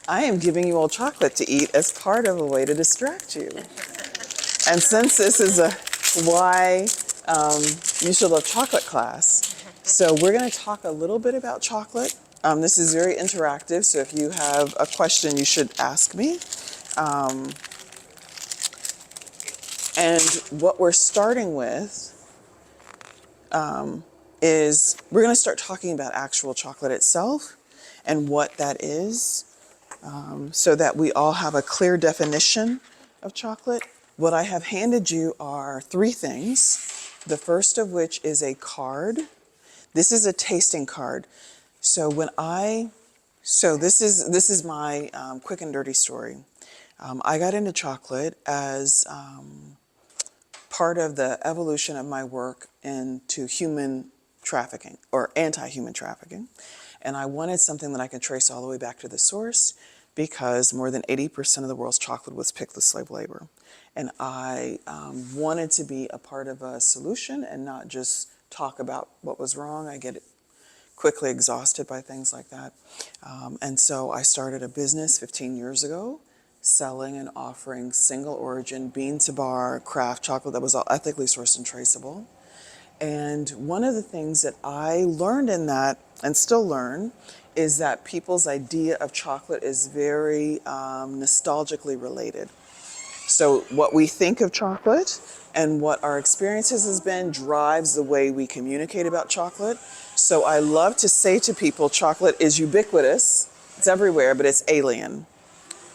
I am giving you all chocolate to eat as part of a way to distract you. And since this is a why you should love chocolate class, so we're going to talk a little bit about chocolate. This is very interactive, so if you have a question, you should ask me. And what we're starting with is we're going to start talking about actual chocolate itself and what that is, so that we all have a clear definition of chocolate. What I have handed you are three things. The first of which is a card. This is a tasting card. So this is my quick and dirty story. I got into chocolate as part of the evolution of my work into human trafficking or anti-human trafficking. And I wanted something that I could trace all the way back to the source, because more than 80% of the world's chocolate was picked with slave labor. And I wanted to be a part of a solution and not just talk about what was wrong. I get quickly exhausted by things like that. And so I started a business 15 years ago selling and offering single origin, bean to bar, craft chocolate that was all ethically sourced and traceable. And one of the things that I learned in that, and still learn, is that people's idea of chocolate is very nostalgically related. So what we think of chocolate and what our experiences has been drives the way we communicate about chocolate. So I love to say to people, chocolate is ubiquitous, it's everywhere, but it's alien.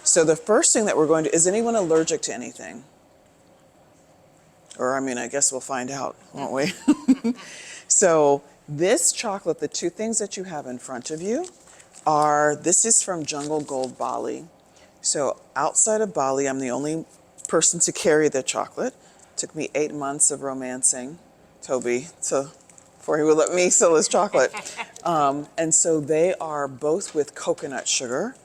So the first thing that we're going to, is anyone allergic to anything? Or I guess we'll find out, won't we? So this chocolate, the two things that you have in front of you are, this is from Jungle Gold Bali. So outside of Bali, I'm the only person to carry the chocolate. It took me 8 months of romancing Toby before he would let me sell his chocolate. And so they are both with coconut sugar.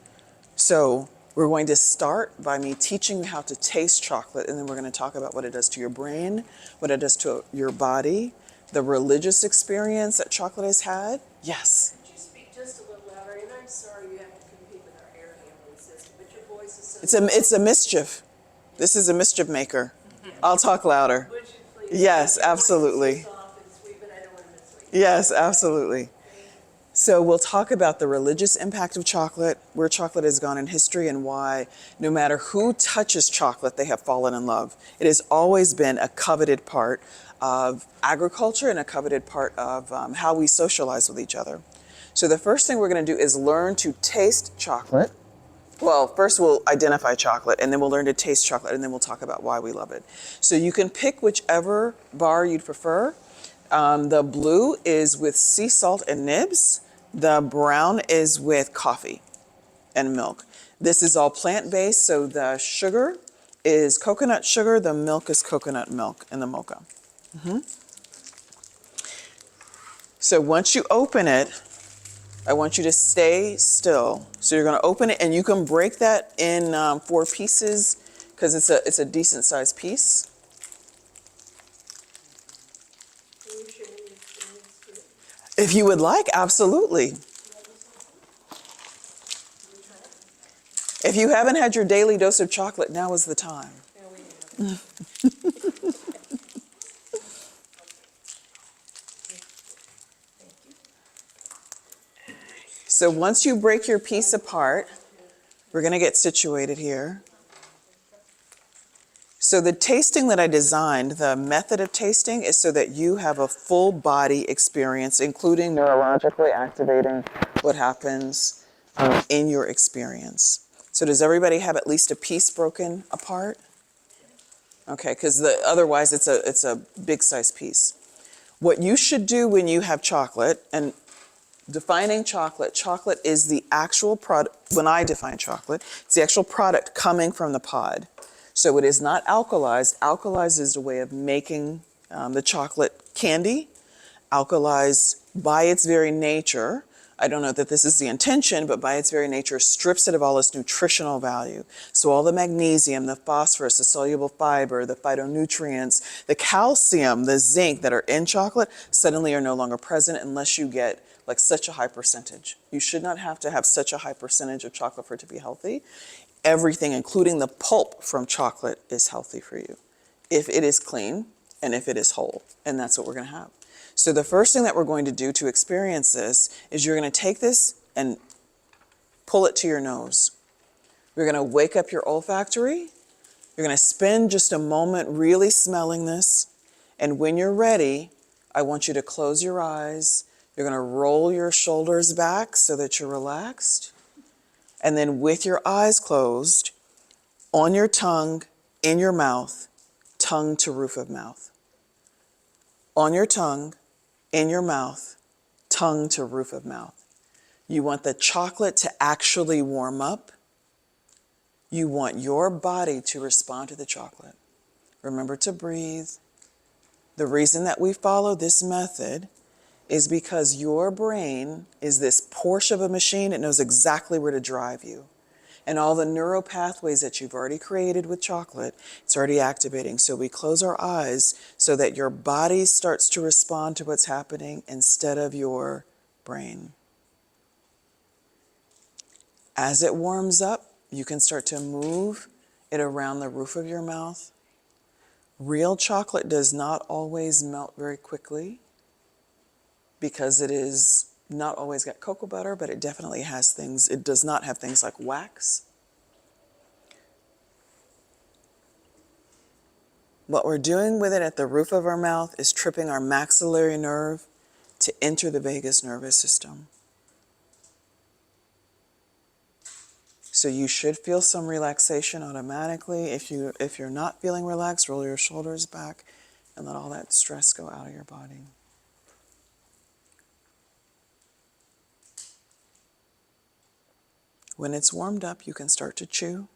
So we're going to start by me teaching you how to taste chocolate, and then we're going to talk about what it does to your brain, what it does to your body, the religious experience that chocolate has had. Yes? Could you speak just a little louder? And I'm sorry you have to compete with our air handling system, but your voice is so... It's a mischief. This is a mischief maker. I'll talk louder. Would you please? Yes, Your voice is absolutely. so soft and sweet, but I don't want to mislead. Yes, absolutely. So we'll talk about the religious impact of chocolate, where chocolate has gone in history, and why no matter who touches chocolate, they have fallen in love. It has always been a coveted part of agriculture and a coveted part of how we socialize with each other. So the first thing we're going to do is learn to taste chocolate. Well, first we'll identify chocolate, and then we'll learn to taste chocolate, and then we'll talk about why we love it. So you can pick whichever bar you'd prefer. The blue is with sea salt and nibs. The brown is with coffee and milk. This is all plant-based, so the sugar is coconut sugar, the milk is coconut milk in the mocha. So once you open it, I want you to stay still. So you're going to open it, and you can break that in 4 pieces, because it's a decent sized piece. Can you share your experience too? If you would like, absolutely. If you haven't had your daily dose of chocolate, now is the time. No, we have. So once you break your piece apart, we're going to get situated here. So the tasting that I designed, the method of tasting, is so that you have a full body experience, including neurologically activating what happens in your experience. So does everybody have at least a piece broken apart? Okay, because otherwise it's a big size piece. What you should do when you have chocolate, and defining chocolate, chocolate is the actual product. When I define chocolate, it's the actual product coming from the pod. So it is not alkalized. Alkalized is a way of making the chocolate candy. Alkalized, by its very nature, I don't know that this is the intention, but by its very nature, strips it of all its nutritional value. So all the magnesium, the phosphorus, the soluble fiber, the phytonutrients, the calcium, the zinc that are in chocolate suddenly are no longer present unless you get like such a high percentage. You should not have to have such a high percentage of chocolate for it to be healthy. Everything, including the pulp from chocolate, is healthy for you if it is clean and if it is whole. And that's what we're going to have. So the first thing that we're going to do to experience this is you're going to take this and pull it to your nose. You're going to wake up your olfactory. You're going to spend just a moment really smelling this. And when you're ready, I want you to close your eyes. You're going to roll your shoulders back so that you're relaxed. And then with your eyes closed, on your tongue, in your mouth, tongue to roof of mouth. On your tongue, in your mouth, tongue to roof of mouth. You want the chocolate to actually warm up. You want your body to respond to the chocolate. Remember to breathe. The reason that we follow this method is because your brain is this Porsche of a machine. It knows exactly where to drive you. And all the neural pathways that you've already created with chocolate, it's already activating. So we close our eyes so that your body starts to respond to what's happening instead of your brain. As it warms up, you can start to move it around the roof of your mouth. Real chocolate does not always melt very quickly because it is not always got cocoa butter, but it definitely has things. It does not have things like wax. What we're doing with it at the roof of our mouth is tripping our maxillary nerve to enter the vagus nervous system. So you should feel some relaxation automatically. If you're not feeling relaxed, roll your shoulders back and let all that stress go out of your body. When it's warmed up, you can start to chew.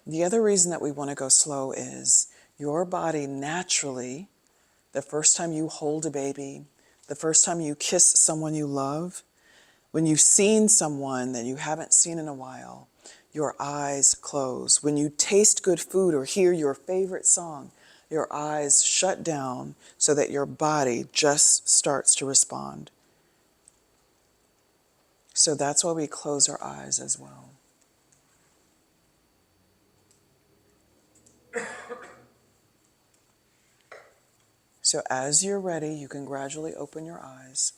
The other reason that we want to go slow is your body naturally, the first time you hold a baby, the first time you kiss someone you love, when you've seen someone that you haven't seen in a while, your eyes close. When you taste good food or hear your favorite song, your eyes shut down so that your body just starts to respond. So that's why we close our eyes as well. So as you're ready, you can gradually open your eyes.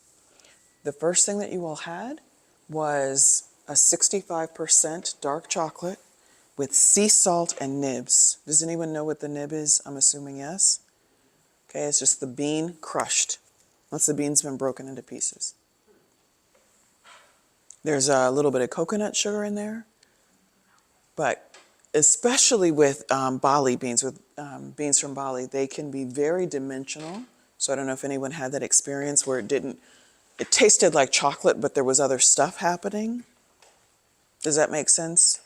The first thing that you all had was a 65% dark chocolate with sea salt and nibs. Does anyone know what the nib is? I'm assuming yes. Okay, it's just the bean crushed. Once the bean's been broken into pieces. There's a little bit of coconut sugar in there, but especially with Bali beans, with beans from Bali, they can be very dimensional. So I don't know if anyone had that experience where it tasted like chocolate, but there was other stuff happening. Does that make sense?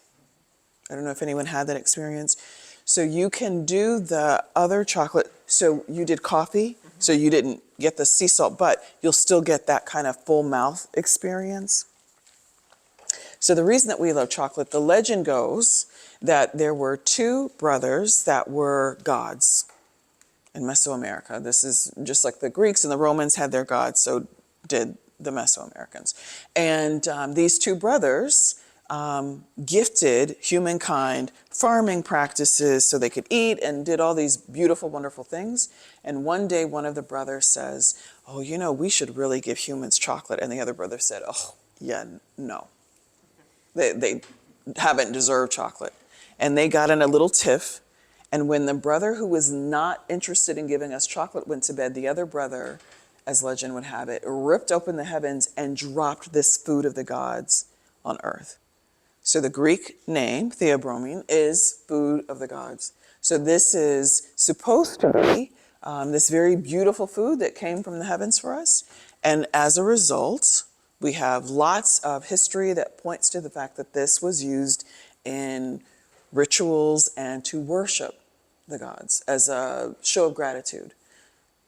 I don't know if anyone had that experience. So you can do the other chocolate. So you did coffee, so you didn't get the sea salt, but you'll still get that kind of full mouth experience. So the reason that we love chocolate, the legend goes that there were two brothers that were gods in Mesoamerica. This is just like the Greeks and the Romans had their gods, so did the Mesoamericans. And these two brothers gifted humankind farming practices so they could eat and did all these beautiful, wonderful things. And one day one of the brothers says, oh, you know, we should really give humans chocolate. And the other brother said, oh, yeah, no. They haven't deserved chocolate. And they got in a little tiff. And when the brother who was not interested in giving us chocolate went to bed, the other brother, as legend would have it, ripped open the heavens and dropped this food of the gods on earth. So the Greek name, theobromine, is food of the gods. So this is supposed to be this very beautiful food that came from the heavens for us. And as a result, we have lots of history that points to the fact that this was used in rituals and to worship the gods as a show of gratitude.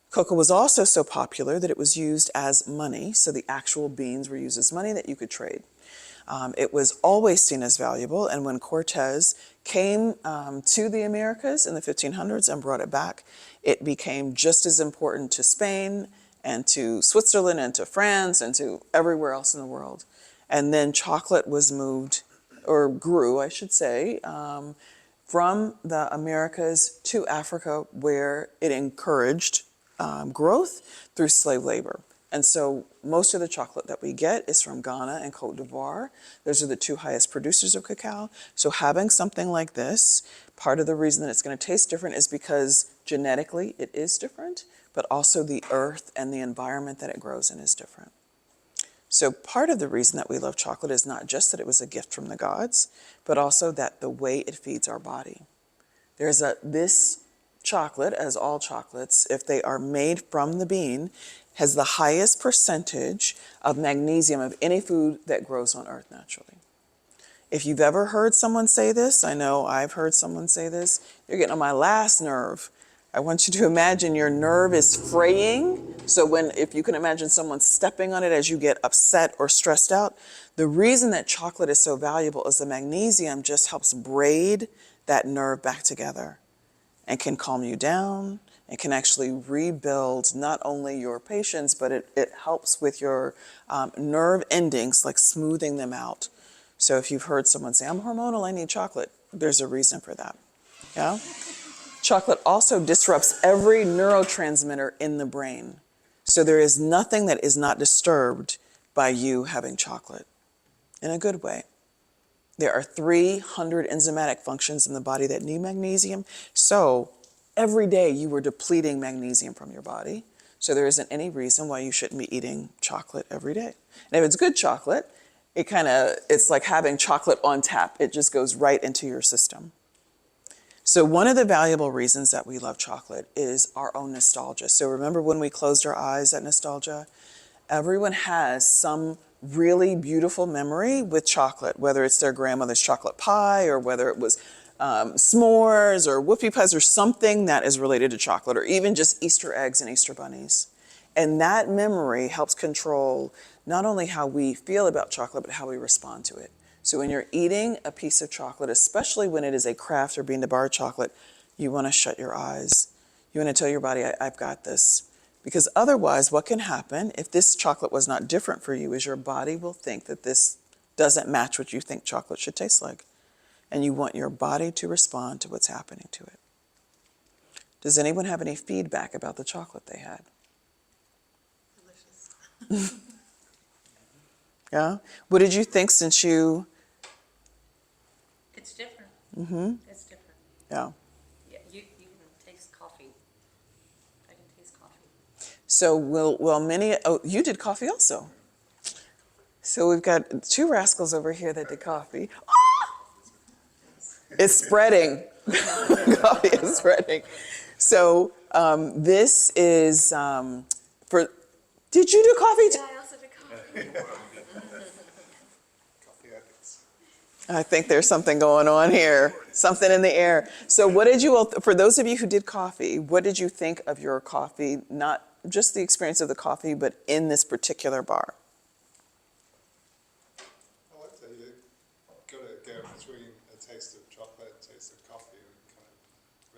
Cocoa was also so popular that it was used as money. So the actual beans were used as money that you could trade. It was always seen as valuable, and when Cortez came to the Americas in the 1500s and brought it back, it became just as important to Spain and to Switzerland and to France and to everywhere else in the world. And then chocolate was moved, or grew, I should say, from the Americas to Africa, where it encouraged growth through slave labor. And so most of the chocolate that we get is from Ghana and Cote d'Ivoire. Those are the two highest producers of cacao. So having something like this, part of the reason that it's going to taste different is because genetically it is different, but also the earth and the environment that it grows in is different. So part of the reason that we love chocolate is not just that it was a gift from the gods, but also that the way it feeds our body. This chocolate, as all chocolates, if they are made from the bean, has the highest percentage of magnesium of any food that grows on earth naturally. If you've ever heard someone say this, I know I've heard someone say this, you're getting on my last nerve. I want you to imagine your nerve is fraying. So if you can imagine someone stepping on it as you get upset or stressed out, the reason that chocolate is so valuable is the magnesium just helps braid that nerve back together and can calm you down and can actually rebuild not only your patience, but it helps with your nerve endings, like smoothing them out. So if you've heard someone say, I'm hormonal, I need chocolate, there's a reason for that. Yeah? Chocolate also disrupts every neurotransmitter in the brain. So there is nothing that is not disturbed by you having chocolate, in a good way. There are 300 enzymatic functions in the body that need magnesium. So every day you were depleting magnesium from your body. So there isn't any reason why you shouldn't be eating chocolate every day. And if it's good chocolate, it's like having chocolate on tap. It just goes right into your system. So one of the valuable reasons that we love chocolate is our own nostalgia. So remember when we closed our eyes at nostalgia? Everyone has some really beautiful memory with chocolate, whether it's their grandmother's chocolate pie or whether it was s'mores or whoopie pies or something that is related to chocolate, or even just Easter eggs and Easter bunnies. And that memory helps control not only how we feel about chocolate, but how we respond to it. So when you're eating a piece of chocolate, especially when it is a Kraft or Bean to Bar chocolate, you want to shut your eyes. You want to tell your body, I've got this. Because otherwise, what can happen if this chocolate was not different for you is your body will think that this doesn't match what you think chocolate should taste like. And you want your body to respond to what's happening to it. Does anyone have any feedback about the chocolate they had? Delicious. Yeah? What did you think since you... It's different. Mm-hmm. It's different. Yeah. Yeah, you can taste coffee. I can taste coffee. So you did coffee also. So we've got two rascals over here that did coffee. Ah! It's spreading. Coffee is spreading. So this is did you do coffee? Yeah, I also did coffee. I think there's something going on here, something in the air. So what did you, for those of you who did coffee, what did you think of your coffee, not just the experience of the coffee, but in this particular bar? I like that you got to go between a taste of chocolate and a taste of coffee and kind of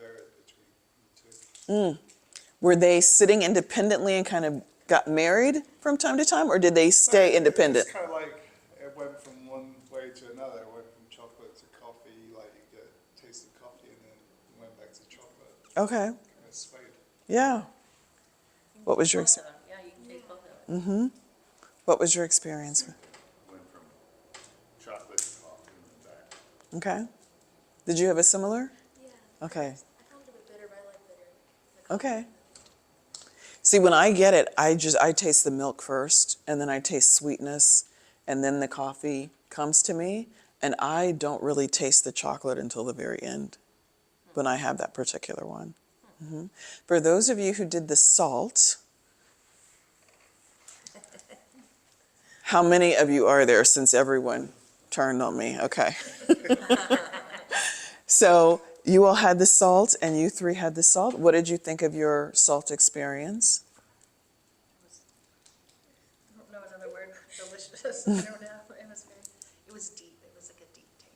vary it between the two. Were they sitting independently and kind of got married from time to time, or did they stay independent? It's kind of like it went from one way to another. It went from chocolate to coffee, like you get a taste of coffee and then went back to chocolate. Okay, Kind of swayed. yeah. What was your Both of them. Yeah, you can taste both of them. Mm-hmm. What was your experience? Went from chocolate to coffee and then back. Okay. Did you have a similar? Yeah. Okay. I found it a bit bitter, but I like bitter. Okay. See, when I get it, I taste the milk first, and then I taste sweetness, and then the coffee comes to me, and I don't really taste the chocolate until the very end when I have that particular one. Mm-hmm. For those of you who did the salt, how many of you are there since everyone turned on me? Okay. So you all had the salt, and you three had the salt. What did you think of your salt experience? I don't know another word. Delicious. I don't know. It was very.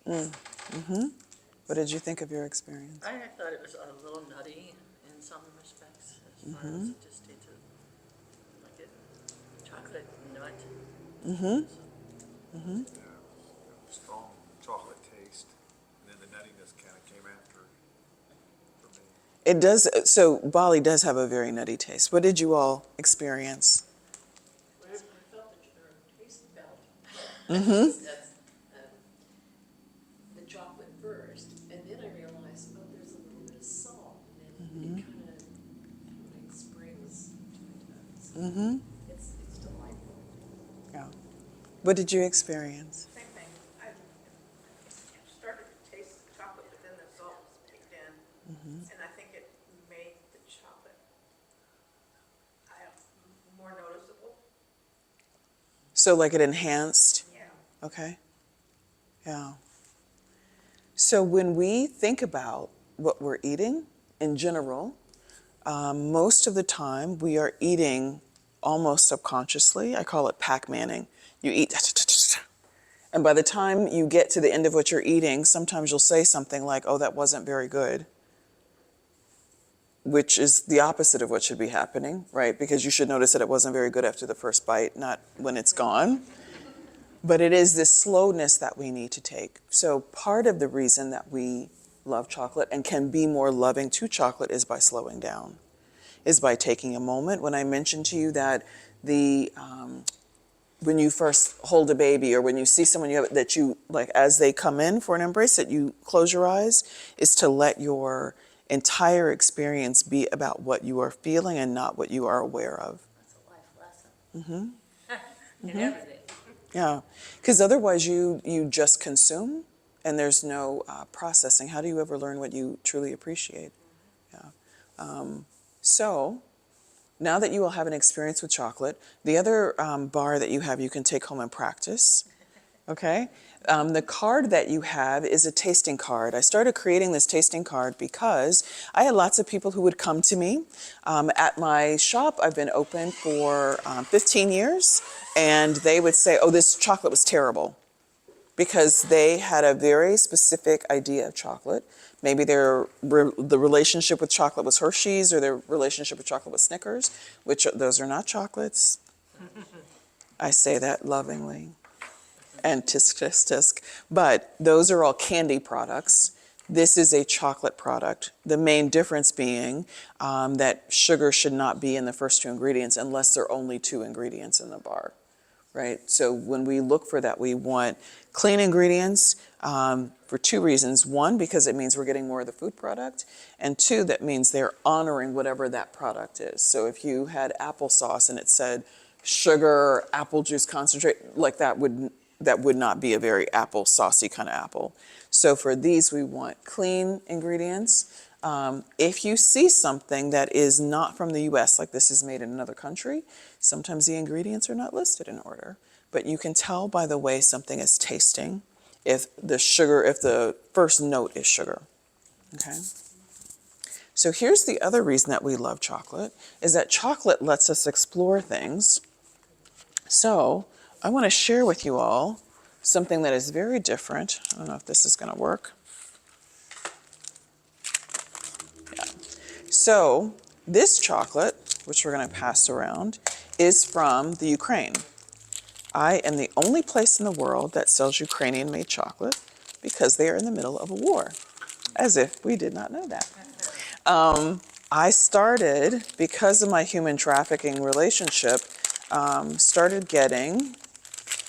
What did you think of your experience? I thought it was a little nutty in some respects, as far as it just tasted like a chocolate nut. Strong chocolate taste, and then the nuttiness kind of came after for me. It does, so Bali does have a very nutty taste. What did you all experience? I felt the taste belt. That's, the chocolate first, and then I realized, oh, there's a little bit of salt, and it kind of like springs to my tongue. So it's delightful. Yeah. What did you experience? Same thing. I started to taste the chocolate, but then the salt was kicked in. And I think it made the chocolate more noticeable. So like it enhanced? Yeah. Okay. Yeah. So when we think about what we're eating in general, most of the time we are eating almost subconsciously. I call it Pac-Manning. You eat, and by the time you get to the end of what you're eating, sometimes you'll say something like, oh, that wasn't very good, which is the opposite of what should be happening, right? Because you should notice that it wasn't very good after the first bite, not when it's gone. But it is this slowness that we need to take. So part of the reason that we love chocolate and can be more loving to chocolate is by slowing down, is by taking a moment. When I mentioned to you that when you first hold a baby or when you see someone that you like, as they come in for an embrace, that you close your eyes, is to let your entire experience be about what you are feeling and not what you are aware of. That's a life lesson. In everything. Yeah, because otherwise you just consume and there's no processing. How do you ever learn what you truly appreciate? Yeah. So now that you will have an experience with chocolate, the other bar that you have you can take home and practice, okay? The card that you have is a tasting card. I started creating this tasting card because I had lots of people who would come to me. At my shop, I've been open for 15 years, and they would say, oh, this chocolate was terrible, because they had a very specific idea of chocolate. Maybe the relationship with chocolate was Hershey's, or their relationship with chocolate was Snickers, which those are not chocolates. I say that lovingly. And tisk, tisk, tisk. But those are all candy products. This is a chocolate product. The main difference being that sugar should not be in the first two ingredients unless there are only two ingredients in the bar, right? So when we look for that, we want clean ingredients for two reasons. One, because it means we're getting more of the food product. And two, that means they're honoring whatever that product is. So if you had applesauce and it said sugar, apple juice concentrate, like that would not be a very apple saucy kind of apple. So for these, we want clean ingredients. If you see something that is not from the US, like this is made in another country, sometimes the ingredients are not listed in order. But you can tell by the way something is tasting if the first note is sugar, okay? So here's the other reason that we love chocolate, is that chocolate lets us explore things. So I want to share with you all something that is very different. I don't know if this is going to work. Yeah. So this chocolate, which we're going to pass around, is from the Ukraine. I am the only place in the world that sells Ukrainian-made chocolate because they are in the middle of a war, as if we did not know that. I started, because of my human trafficking relationship, started getting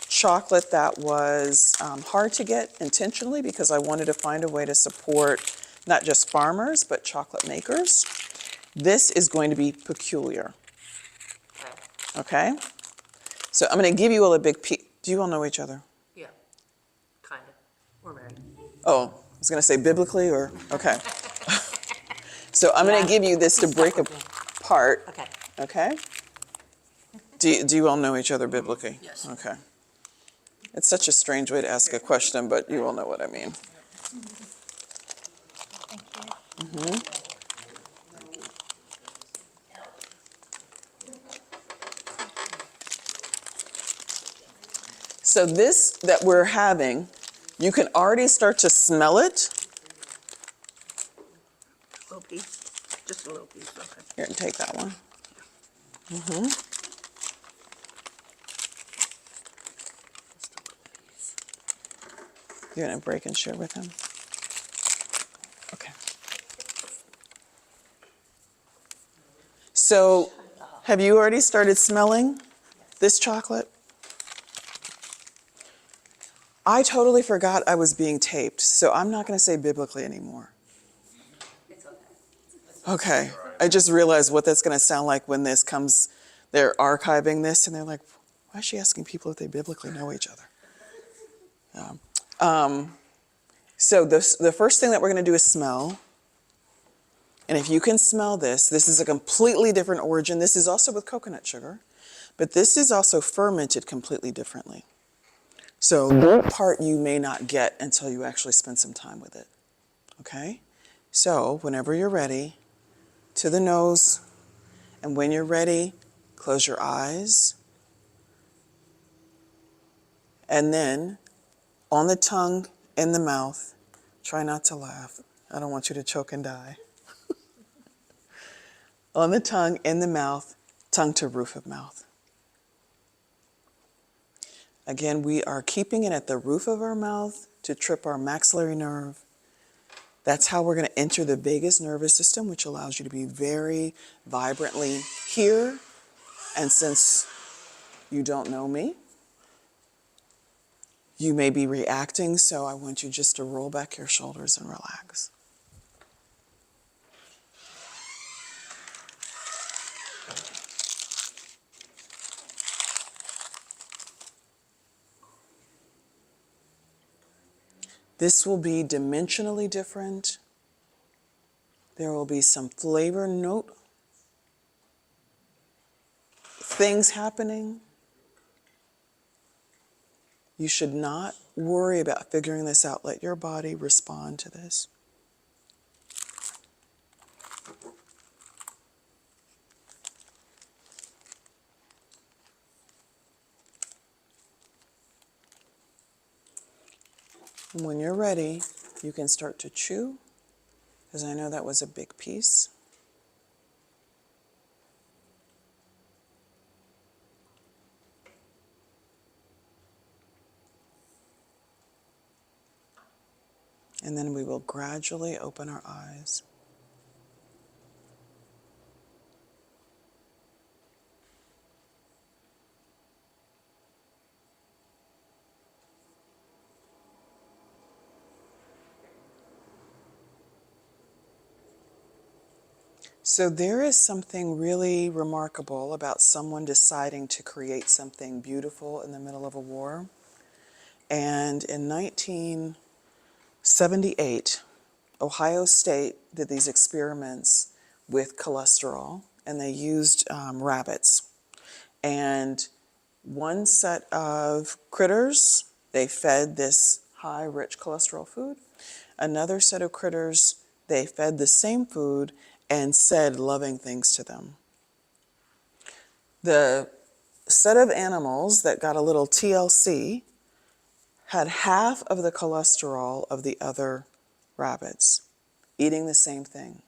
chocolate that was hard to get intentionally because I wanted to find a way to support not just farmers, but chocolate makers. This is going to be peculiar, okay? So I'm going to give you all a big peek. Do you all know each other? Yeah, kind of. We're married. Oh, I was going to say biblically or, okay. So I'm going to give you this to break apart, Okay. okay? Do you all know each other biblically? Yes. Okay. It's such a strange way to ask a question, but you all know what I mean. So this that we're having, You can already start to smell it. Little piece, just a little piece, okay. Here, take that one. You're gonna break and share with him? Okay. So, have you already started smelling this chocolate? I totally forgot I was being taped, so I'm not gonna say biblically anymore. Okay, I just realized what that's gonna sound like when this comes, they're archiving this and they're like, why is she asking people if they biblically know each other? So the first thing that we're gonna do is smell. And if you can smell this, this is a completely different origin. This is also with coconut sugar, but this is also fermented completely differently. So that part you may not get until you actually spend some time with it, okay? So whenever you're ready, to the nose, and when you're ready, close your eyes. And then on the tongue, in the mouth, try not to laugh. I don't want you to choke and die. On the tongue, in the mouth, tongue to roof of mouth. Again, we are keeping it at the roof of our mouth to trip our maxillary nerve. That's how we're going to enter the vagus nervous system, which allows you to be very vibrantly here. And since you don't know me, you may be reacting, so I want you just to roll back your shoulders and relax. This will be dimensionally different. There will be some flavor note things happening. You should not worry about figuring this out. Let your body respond to this. And when you're ready, you can start to chew, because I know that was a big piece. And then we will gradually open our eyes. So there is something really remarkable about someone deciding to create something beautiful in the middle of a war. And in 1978, Ohio State did these experiments with cholesterol, and they used rabbits. And one set of critters, they fed this high, rich cholesterol food. Another set of critters, they fed the same food and said loving things to them. The set of animals that got a little TLC had half of the cholesterol of the other rabbits, eating the same thing.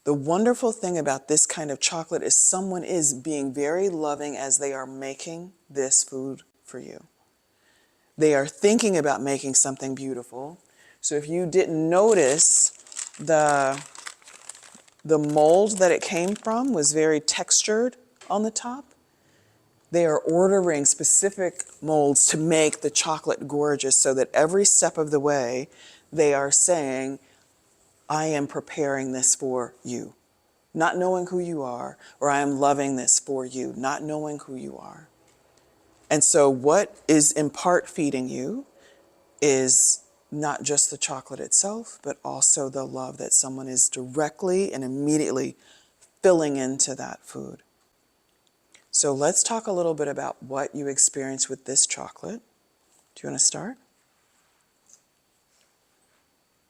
The wonderful thing about this kind of chocolate is someone is being very loving as they are making this food for you. They are thinking about making something beautiful. So if you didn't notice, the mold that it came from was very textured on the top. They are ordering specific molds to make the chocolate gorgeous so that every step of the way they are saying, I am preparing this for you. Not knowing who you are, or I am loving this for you, not knowing who you are. And so what is in part feeding you is not just the chocolate itself, but also the love that someone is directly and immediately filling into that food. So let's talk a little bit about what you experience with this chocolate. Do you want to start?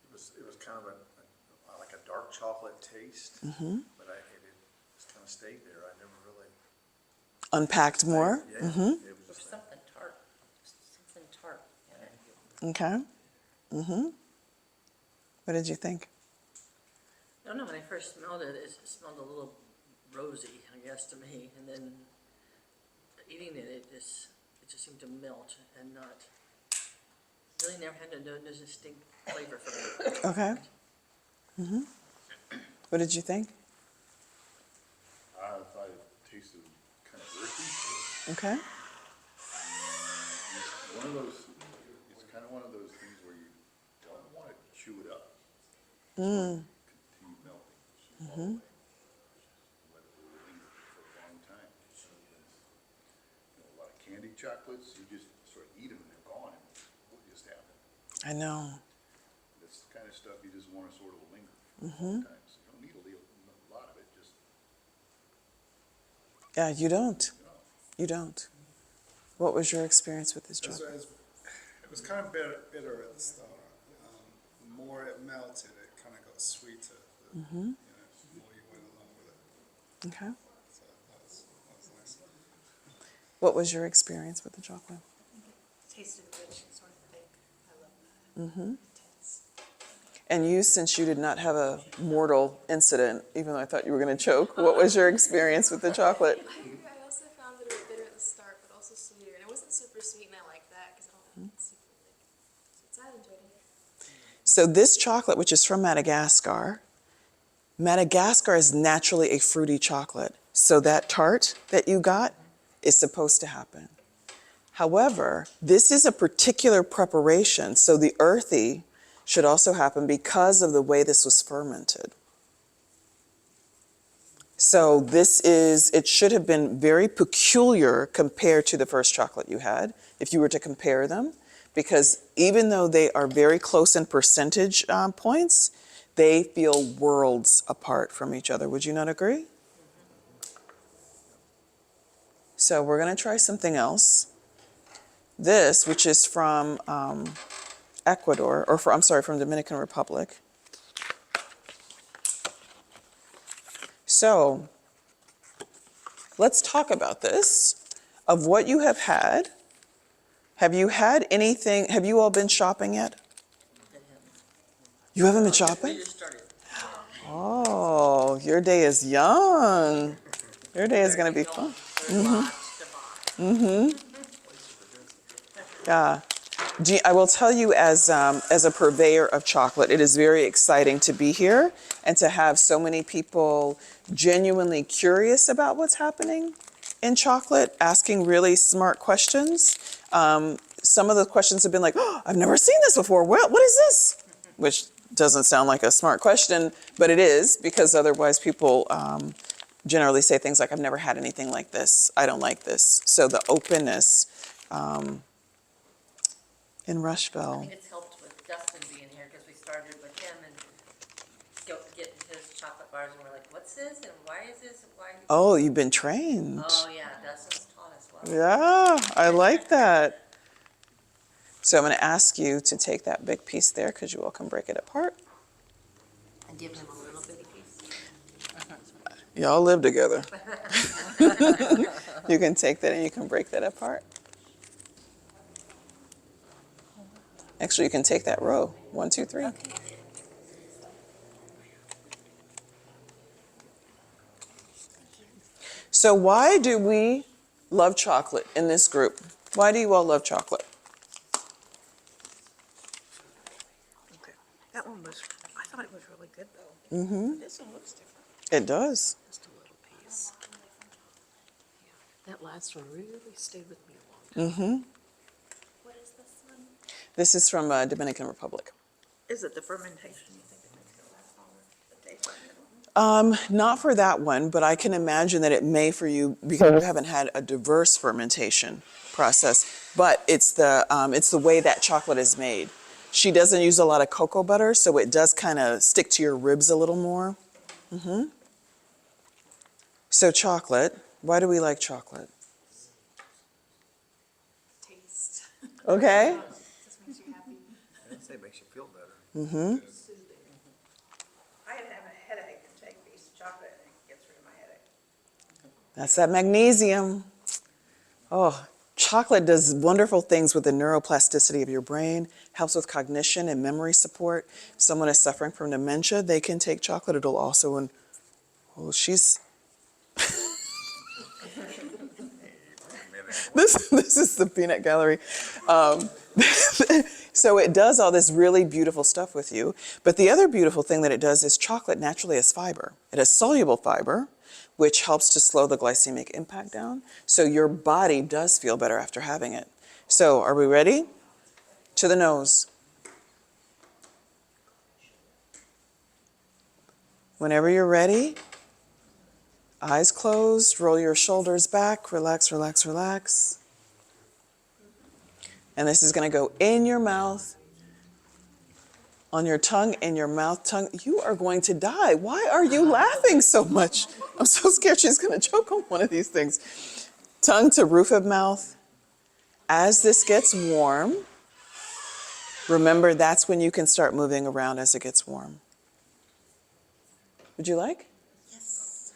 It was kind of like a dark chocolate taste, but it just kind of stayed there. I never really Unpacked more? Yeah, Mm-hmm. it was There's just something tart in it. Okay. What did you think? I don't know, when I first smelled it, it smelled a little rosy, I guess, to me, and then eating it, it just seemed to melt and not, really never had a distinct flavor for me. Okay. What did you think? I thought it tasted kind of earthy. Okay. It's one of those, it's kind of one of those things where you don't want to chew it up. Continue melting. All the way. Let it linger for a long time. You know, a lot of candy chocolates, you just sort of eat them and they're gone. What just happened? I know. This kind of stuff you just want to sort of linger for a long time. So you don't need a lot of it, just, Yeah, you don't. you know. You don't. What was your experience with this It was, chocolate? it was kind of bitter at the start. The more it melted, it kind of got sweeter. The more you went along with it. Okay. So that was nice. What was your experience with the chocolate? Tasted rich and sort of thick. I love that. Intense. And you, since you did not have a mortal incident, even though I thought you were going to choke, what was your experience with the chocolate? I agree. I also found that it was bitter at the start, but also sweeter. And it wasn't super sweet, and I like that because I don't like super thick. So I enjoyed it. So this chocolate, which is from Madagascar, Madagascar is naturally a fruity chocolate. So that tart that you got is supposed to happen. However, this is a particular preparation, so the earthy should also happen because of the way this was fermented. So it should have been very peculiar compared to the first chocolate you had, if you were to compare them, because even though they are very close in percentage points, they feel worlds apart from each other. Would you not agree? So we're going to try something else. This, which is from Ecuador, from Dominican Republic. So let's talk about this, of what you have had. Have you had anything, have you all been shopping yet? You haven't been We shopping? just started. Oh, your day is young. Your day is going to be fun. There's lots to buy. Yeah. I will tell you, as a purveyor of chocolate, it is very exciting to be here and to have so many people genuinely curious about what's happening in chocolate, asking really smart questions. Some of the questions have been like, oh, I've never seen this before. What is this? Which doesn't sound like a smart question, but it is, because otherwise people generally say things like, I've never had anything like this. I don't like this. So the openness in I Rushville. think it's helped with Dustin being here, because we started with him and getting his chocolate bars, and we're like, what's this, and why is this, and why? Oh, you've been trained. Oh, yeah, Dustin's taught us well. Yeah, I like that. So I'm going to ask you to take that big piece there, because you all can break it apart. And give him a little bitty piece. Y'all live together. You can take that and you can break that apart. Actually, you can take that row. 1, 2, 3. So why do we love chocolate in this group? Why do you all love chocolate? Okay. That one was, I thought it was really good though. Mm-hmm. This one looks different. It does. Just a little piece. Yeah, that last one really stayed with me a long time. What is this one? This is from Dominican Republic. Is it the fermentation you think that makes it last longer? The taste of it? Not for that one, but I can imagine that it may for you, because you haven't had a diverse fermentation process. But it's the way that chocolate is made. She doesn't use a lot of cocoa butter, so it does kind of stick to your ribs a little more. So chocolate. Why do we like chocolate? Taste. Okay. Just makes you happy. I'd say it makes you feel better. I have a headache and take a piece of chocolate and it gets rid of my headache. That's that magnesium. Oh, chocolate does wonderful things with the neuroplasticity of your brain, helps with cognition and memory support. If someone is suffering from dementia, they can take chocolate. It'll also, oh, she's, this is the peanut gallery. So it does all this really beautiful stuff with you. But the other beautiful thing that it does is chocolate naturally has fiber. It has soluble fiber, which helps to slow the glycemic impact down. So your body does feel better after having it. So are we ready? To the nose. Whenever you're ready, eyes closed, roll your shoulders back, relax, relax, relax. And this is going to go in your mouth, on your tongue, in your mouth, tongue. You are going to die. Why are you laughing so much? I'm so scared she's going to choke on one of these things. Tongue to roof of mouth. As this gets warm, remember that's when you can start moving around as it gets warm. Would you like? Yes.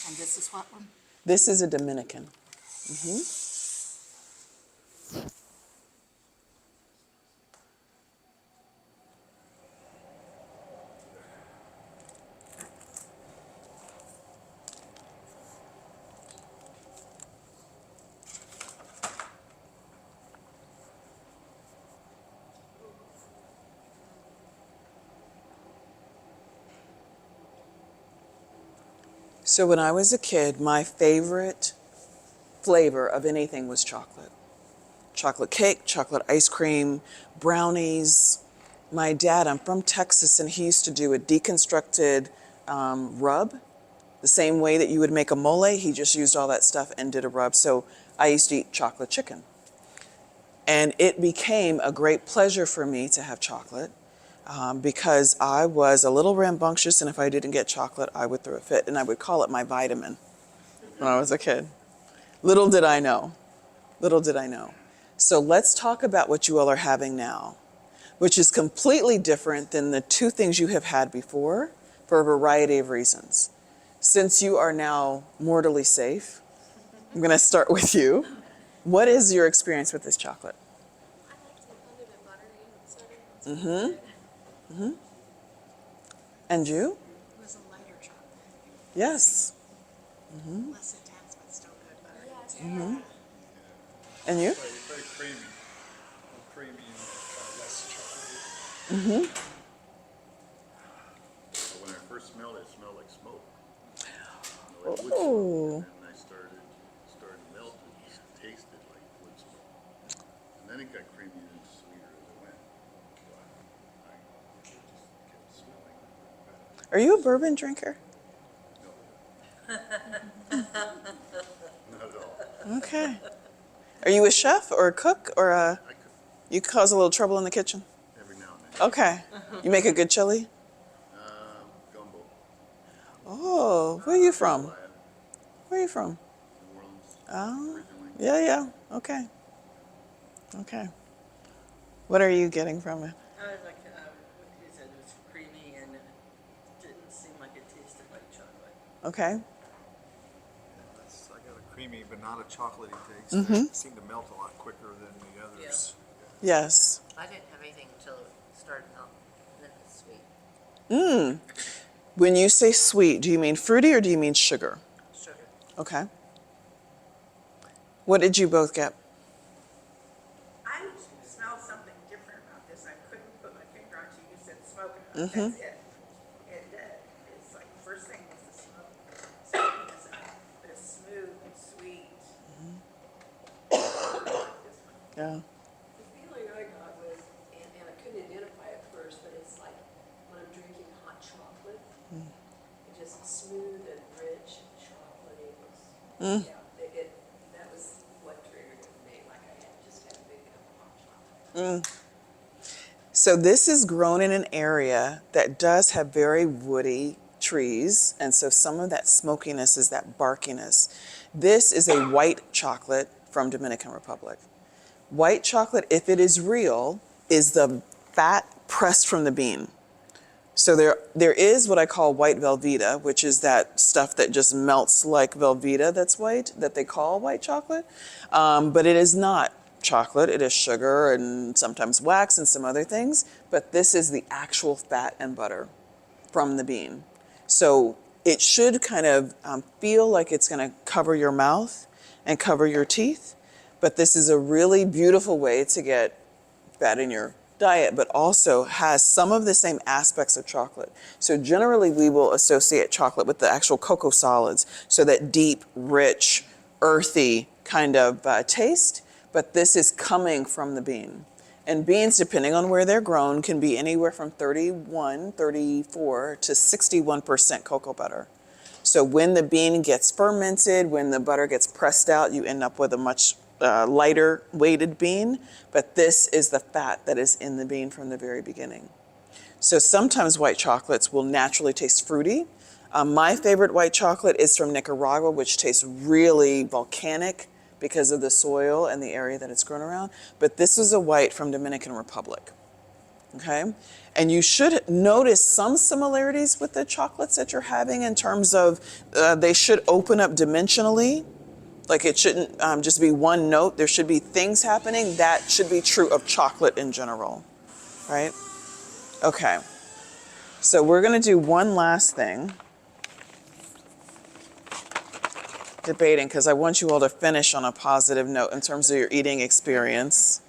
And this is what one? This is a Dominican. So when I was a kid, my favorite flavor of anything was chocolate. Chocolate cake, chocolate ice cream, brownies. My dad, I'm from Texas, and he used to do a deconstructed rub. The same way that you would make a mole, he just used all that stuff and did a rub. So I used to eat chocolate chicken. And it became a great pleasure for me to have chocolate because I was a little rambunctious, and if I didn't get chocolate, I would throw a fit, and I would call it my vitamin when I was a kid. Little did I know. Little did I know. So let's talk about what you all are having now, which is completely different than the two things you have had before for a variety of reasons. Since you are now mortally safe, I'm going to start with you. What is your experience with this chocolate? I liked it. I found it a bit buttery and sort of. And you? It was a lighter chocolate. Yes. Less intense, but still good buttery. Yeah, And you? Very creamy, creamy and kind of less chocolatey. But when I first smelled it, it smelled like smoke. You know, like wood smoke. Oh. And then I started to melt and it tasted like wood smoke. And then it got creamier and sweeter as it went. But I just kept smelling better. Are you a bourbon drinker? Not at all. Okay. Are you a chef or a cook or a, I could, you cause a little trouble in the kitchen? every now and then. Okay. You make a good chili? Gumbo, Oh, where are you from? Wyatt, Where are you from? New Orleans, Oh, originally. yeah. Okay. Okay. What are you getting from it? I was like, what he said, it was creamy and it didn't seem like it tasted like chocolate. Okay. I got a creamy but not a chocolatey taste. It seemed to melt a lot quicker than the others. Yes. I didn't have anything until it started melting. And then it's sweet. When you say sweet, do you mean fruity or do you mean sugar? Sugar. Okay. What did you both get? I smell something different about this. I couldn't put my finger on it. You said smoking. That's it. And it's like first thing was the smoke. Smokiness, but it's smooth and sweet. This one. Yeah. The feeling I got was, and I couldn't identify it first, but it's like when I'm drinking hot chocolate, it just smooth and rich and chocolatey. Yeah, that was what triggered it for me, like I had just had a big cup of hot chocolate. So this is grown in an area that does have very woody trees, and so some of that smokiness is that barkiness. This is a white chocolate from Dominican Republic. White chocolate, if it is real, is the fat pressed from the bean. So there is what I call white Velveeta, which is that stuff that just melts like Velveeta that's white, that they call white chocolate. But it is not chocolate. It is sugar and sometimes wax and some other things. But this is the actual fat and butter from the bean. So it should kind of feel like it's going to cover your mouth and cover your teeth. But this is a really beautiful way to get fat in your diet, but also has some of the same aspects of chocolate. So generally we will associate chocolate with the actual cocoa solids, so that deep, rich, earthy kind of taste, but this is coming from the bean. And beans, depending on where they're grown, can be anywhere from 34 to 61% cocoa butter. So when the bean gets fermented, when the butter gets pressed out, you end up with a much lighter weighted bean, but this is the fat that is in the bean from the very beginning. So sometimes white chocolates will naturally taste fruity. My favorite white chocolate is from Nicaragua, which tastes really volcanic because of the soil and the area that it's grown around. But this is a white from Dominican Republic, okay? And you should notice some similarities with the chocolates that you're having in terms of they should open up dimensionally. Like it shouldn't just be one note. There should be things happening. That should be true of chocolate in general, right? Okay. So we're going to do one last thing. Debating, because I want you all to finish on a positive note in terms of your eating experience.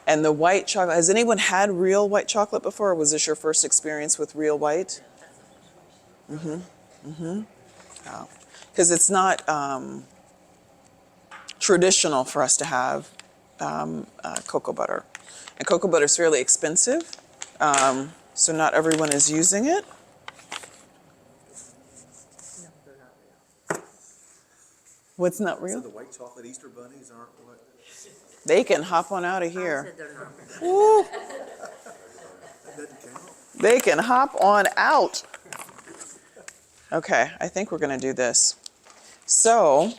And the white chocolate, has anyone had real white chocolate before, or was this your first experience with real white? Because it's not traditional for us to have cocoa butter. And cocoa butter is fairly expensive, so not everyone is using it. What's not So real? the white chocolate Easter bunnies aren't what? They can hop on out of I here. said they're not. Woo. That doesn't count. They can hop on out. Okay, I think we're going to do this. So,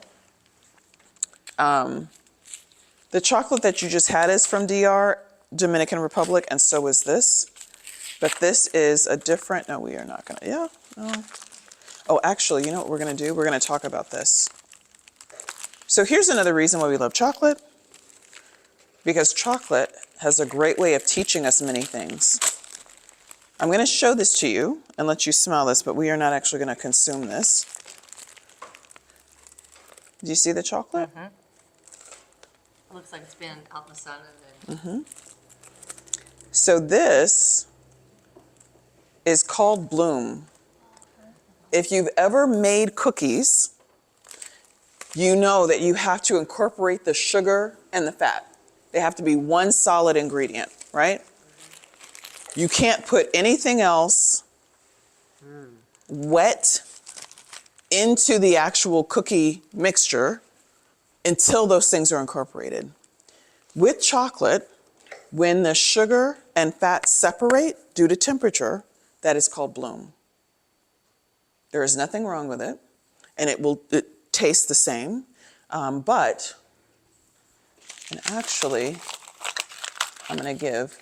the chocolate that you just had is from Dominican Republic, and so is this. But this is a different, no, we are not going to, yeah, no. Oh, actually, you know what we're going to do? We're going to talk about this. So here's another reason why we love chocolate. Because chocolate has a great way of teaching us many things. I'm going to show this to you and let you smell this, but we are not actually going to consume this. Do you see the chocolate? It looks like it's been out in the sun and then. So this is called Bloom. If you've ever made cookies, you know that you have to incorporate the sugar and the fat. They have to be one solid ingredient, right? You can't put anything else wet into the actual cookie mixture until those things are incorporated. With chocolate, when the sugar and fat separate due to temperature, that is called bloom. There is nothing wrong with it, and it taste the same, and actually, I'm going to give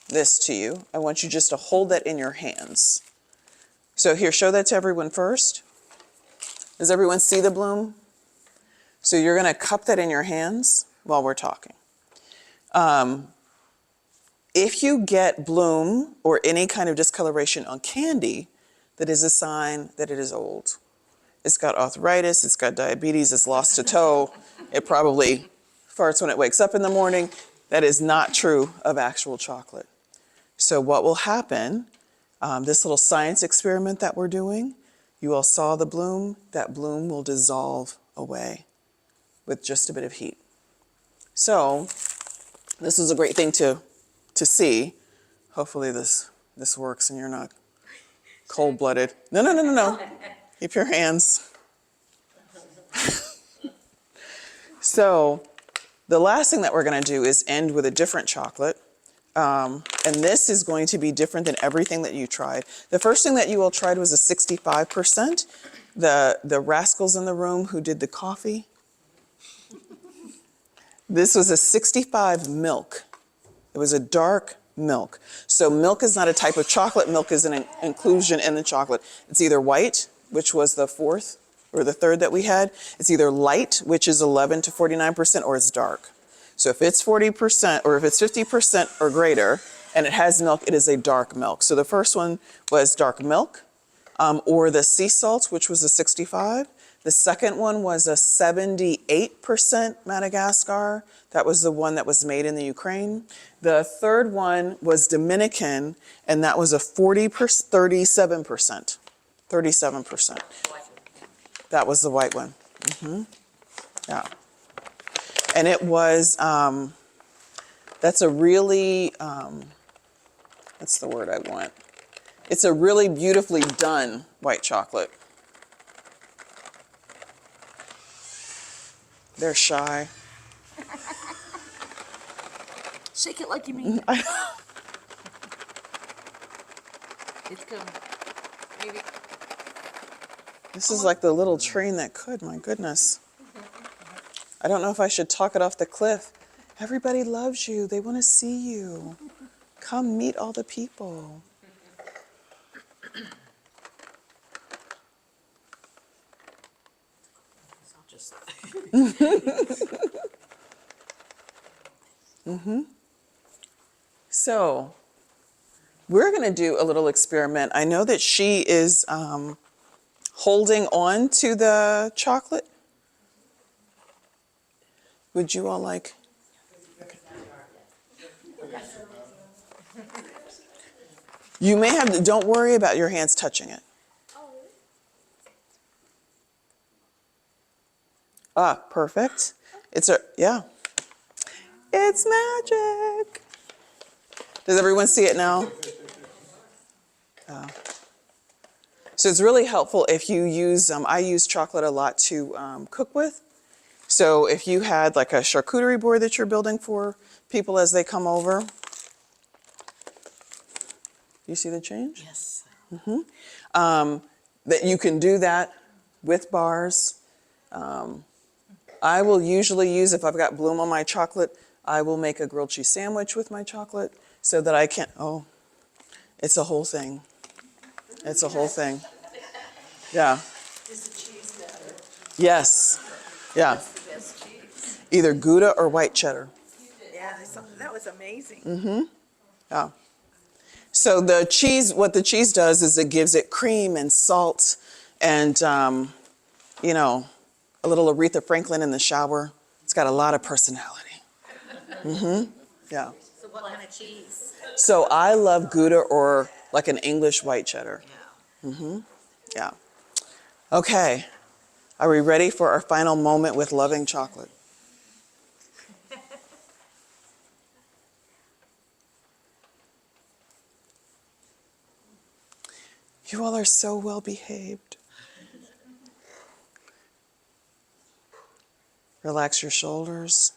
this to you. I want you just to hold that in your hands. So here, show that to everyone first. Does everyone see the bloom? So you're going to cup that in your hands while we're talking. If you get bloom or any kind of discoloration on candy, that is a sign that it is old. It's got arthritis, it's got diabetes, it's lost a toe, it probably farts when it wakes up in the morning. That is not true of actual chocolate. So what will happen, this little science experiment that we're doing, you all saw the bloom, that bloom will dissolve away with just a bit of heat. So this is a great thing to see. Hopefully this works and you're not cold-blooded. No. Keep your hands. So the last thing that we're going to do is end with a different chocolate. And this is going to be different than everything that you tried. The first thing that you all tried was a 65%. The rascals in the room who did the coffee. This was a 65 milk. It was a dark milk. So milk is not a type of chocolate. Milk is an inclusion in the chocolate. It's either white, which was the fourth or the third that we had. It's either light, which is 11 to 49%, or it's dark. So if it's 40% or if it's 50% or greater and it has milk, it is a dark milk. So the first one was dark milk, or the sea salt, which was a 65. The second one was a 78% Madagascar. That was the one that was made in the Ukraine. The third one was Dominican, and that was a 37%. 37%. That was the white one. Yeah. And it was, that's a really, that's the word I want. It's a really beautifully done white chocolate. They're shy. Shake it like you mean it. It's coming. Maybe. This is like the little train that could, my goodness. I don't know if I should talk it off the cliff. Everybody loves you. They want to see you. Come meet all the people. I'll just. So we're going to do a little experiment. I know that she is holding on to the chocolate. Would you all like? Okay. You may have to, don't worry about your hands touching it. Ah, perfect. It's a, yeah. It's magic. Does everyone see it now? So it's really helpful if you use, I use chocolate a lot to cook with. So if you had like a charcuterie board that you're building for people as they come over. You see the change? Yes. That you can do that with bars. I will usually use, if I've got bloom on my chocolate, I will make a grilled cheese sandwich with my chocolate so that I can, oh, it's a whole thing. It's a whole thing. Yeah. Is the cheese better? Yes. Yeah. That's the best cheese. Either Gouda or white cheddar. Yeah, that was amazing. Yeah. So the cheese, what the cheese does is it gives it cream and salt and, you know, a little Aretha Franklin in the shower. It's got a lot of personality. Yeah. So what kind of cheese? So I love Gouda or like an English white cheddar. Yeah. Yeah. Okay. Are we ready for our final moment with loving chocolate? You all are so well behaved. Relax your shoulders.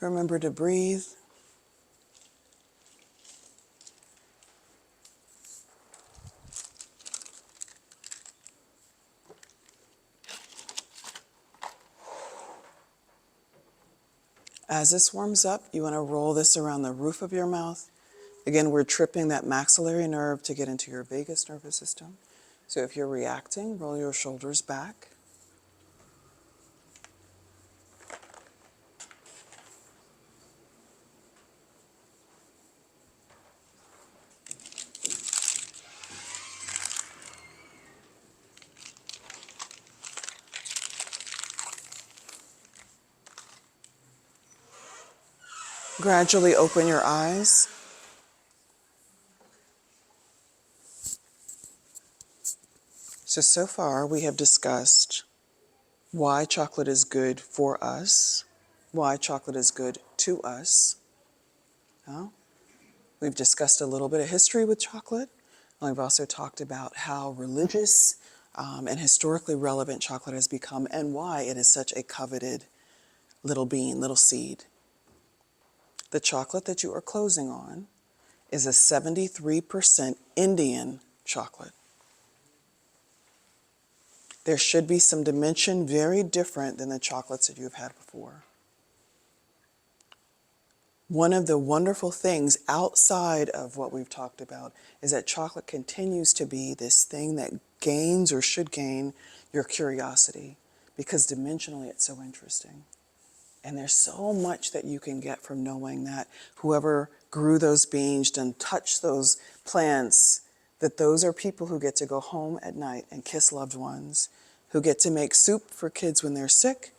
Remember to breathe. As this warms up, you want to roll this around the roof of your mouth. Again, we're tripping that maxillary nerve to get into your vagus nervous system. So if you're reacting, roll your shoulders back. Gradually open your eyes. So far we have discussed why chocolate is good for us, why chocolate is good to us. We've discussed a little bit of history with chocolate. And we've also talked about how religious and historically relevant chocolate has become, and why it is such a coveted little bean, little seed. The chocolate that you are closing on is a 73% Indian chocolate. There should be some dimension very different than the chocolates that you have had before. One of the wonderful things outside of what we've talked about is that chocolate continues to be this thing that gains or should gain your curiosity, because dimensionally it's so interesting. And there's so much that you can get from knowing that whoever grew those beans and touched those plants, that those are people who get to go home at night and kiss loved ones, who get to make soup for kids when they're sick,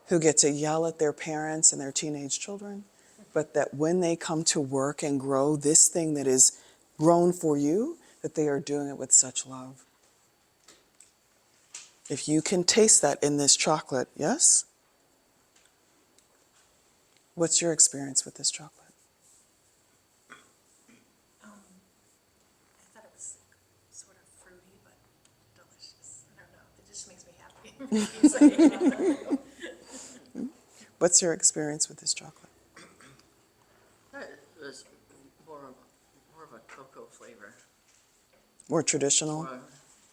who get to yell at their parents and their teenage children, but that when they come to work and grow this thing that is grown for you, that they are doing it with such love. If you can taste that in this chocolate, yes? What's your experience with this chocolate? I thought it was sort of fruity, but delicious. I don't know. It just makes me happy. What's your experience with this chocolate? It was more of a cocoa flavor. More traditional? More,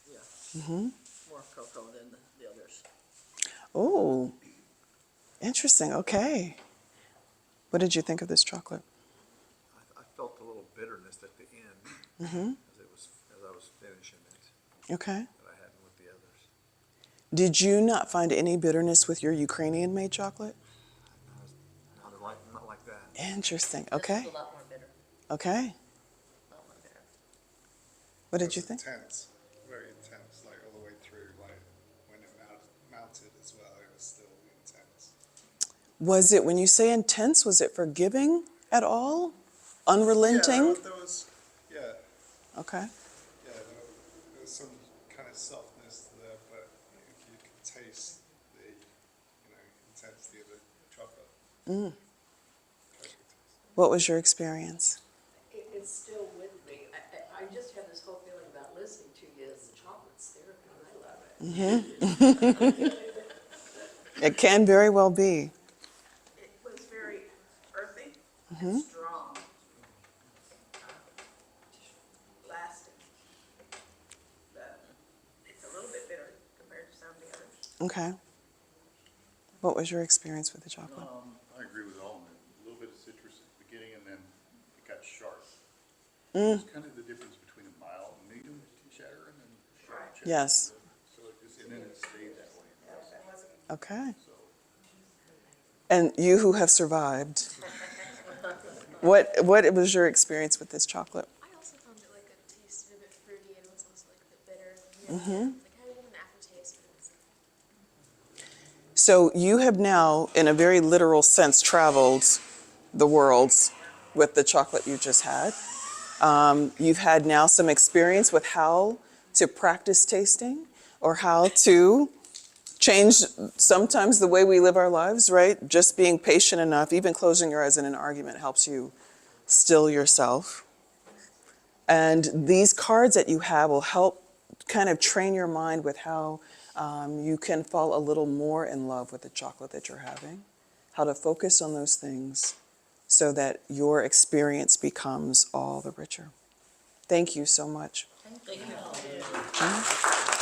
yeah. Mm-hmm. More cocoa than the others. Oh, interesting. Okay. What did you think of this chocolate? I felt a little bitterness at the end Mm-hmm. as I was finishing it Okay. that I hadn't with the others. Did you not find any bitterness with your Ukrainian-made chocolate? Not like that. Interesting. This Okay. was a lot more bitter. Okay. A lot more bitter. What did It you was think? Intense, very intense, like all the way through, like when it mounted as well, it was still intense. Was it, when you say intense, was it forgiving at all? Unrelenting? Yeah, there was, yeah, Okay. there was some kind of softness there, but you could taste the, intensity of the chocolate. Mm. What was your experience? It's still with me. I just have this whole feeling about listening to you as the chocolate's therapy, and I love it. It can very well be. It was very earthy Mm-hmm. and strong, lasting. It's a little bit bitter compared to some of the others. Okay. What was your experience with the chocolate? I agree with all of it. A little bit of citrus at the beginning, and then it got sharp. Mm. It's kind of the difference between a mild medium cheddar and then sharp cheddar. Yes. So and then it stayed that way. Okay. And you who have survived, what was your experience with this chocolate? I also found it like it tasted a bit fruity and it was also like a bit bitter. Mm-hmm. Like I had even an aftertaste, but it's So you have now, in a very literal sense, traveled the world with the chocolate you just had. You've had now some experience with how to practice tasting or how to change sometimes the way we live our lives, right? Just being patient enough, even closing your eyes in an argument helps you still yourself. And these cards that you have will help kind of train your mind with how you can fall a little more in love with the chocolate that you're having, how to focus on those things so that your experience becomes all the richer. Thank you so much. Thank you.